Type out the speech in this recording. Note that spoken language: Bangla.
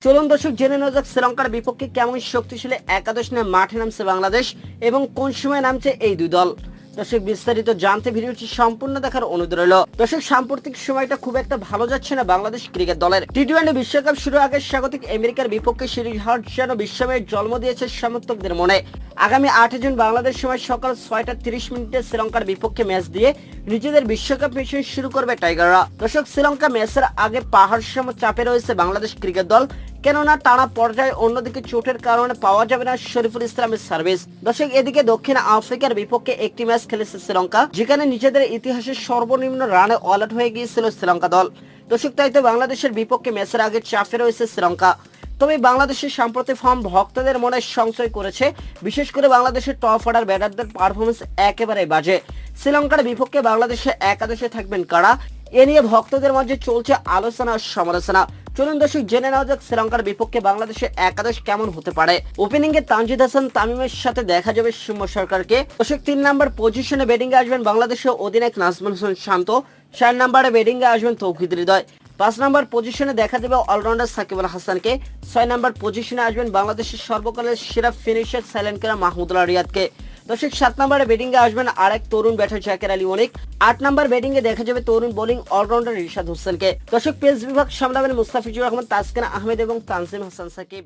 চলুন দর্শক জেনে নেওয়া যাক শ্রীলঙ্কার বিপক্ষে কেমন শক্তিশালী একাদশ নিয়ে মাঠে নামছে বাংলাদেশ এবং কোন সময় নামছে এই দুই দল। দর্শক বিস্তারিত জানতে ভিডিওটি সম্পূর্ণ দেখার অনুরোধ রইল। দর্শক সাম্প্রতিক সময়টা খুব একটা ভালো যাচ্ছে না বাংলাদেশ ক্রিকেট দলের। টি-20 বিশ্বকাপ শুরুর আগে স্বাগতিক আমেরিকার বিপক্ষে সিরিজ হার যেন বিস্ময়ের জন্ম দিয়েছে সমর্থকদের মনে। আগামী 8 জুন বাংলাদেশ সময় সকাল 6:30 শ্রীলঙ্কার বিপক্ষে ম্যাচ দিয়ে নিজেদের বিশ্বকাপ মিশন শুরু করবে টাইগাররা। দর্শক শ্রীলঙ্কা ম্যাচের আগে পাহাড় সম চাপে রয়েছে বাংলাদেশ ক্রিকেট দল, কেননা টানা পর্যায়ে অন্যদিকে চোটের কারণে পাওয়া যাবে না শরীফুল ইসলামের সার্ভিস। দর্শক এদিকে দক্ষিণ আফ্রিকার বিপক্ষে একটি ম্যাচ খেলেছে শ্রীলঙ্কা, যেখানে নিজেদের ইতিহাসের সর্বনিম্ন রানে অল আউট হয়ে গিয়েছিল শ্রীলঙ্কা দল। দর্শক তাই তো বাংলাদেশের বিপক্ষে ম্যাচের আগে চাপে রয়েছে শ্রীলঙ্কা। তবে বাংলাদেশের সাম্প্রতিক ফর্ম ভক্তদের মনে সংশয় করেছে, বিশেষ করে বাংলাদেশের টপ অর্ডার ব্যাটারদের পারফরমেন্স একেবারে বাজে। শ্রীলঙ্কার বিপক্ষে বাংলাদেশে একাদশে থাকবেন কারা, এ নিয়ে ভক্তদের মধ্যে চলছে আলোচনা ও সমালোচনা। চলুন দর্শক জেনে নেওয়া যাক শ্রীলঙ্কার বিপক্ষে বাংলাদেশের একাদশ কেমন হতে পারে। ওপেনিং এ তানজিদ হাসান তামিমের সাথে দেখা যাবে সৌম্য সরকারকে। দর্শক 3 নম্বর পজিশনে ব্যাটিং এ আসবেন বাংলাদেশের অধিনায়ক নাজমুল হোসেন শান্ত। 4 নম্বরে ব্যাটিং এ আসবেন তৌহিদ হৃদয়। 5 নম্বর পজিশনে দেখা যাবে অলরাউন্ডার সাকিব আল হাসানকে। 6 নম্বর পজিশনে আসবেন বাংলাদেশের সর্বকালের সেরা ফিনিশার সাইলেন্ট করা মাহমুদুল্লাহ রিয়াদকে। দর্শক 7 নম্বরে ব্যাটিং এ আসবেন আরেক তরুণ ব্যাটার জাকের আলী অনিক। 8 নম্বর ব্যাটিং এ দেখা যাবে তরুণ বোলিং অলরাউন্ডার রিশাদ হোসেনকে। দর্শক পেস বিভাগ সামলাবেন মুস্তাফিজুর রহমান, তাসকিন আহমেদ এবং তানজিম হাসান সাকিব।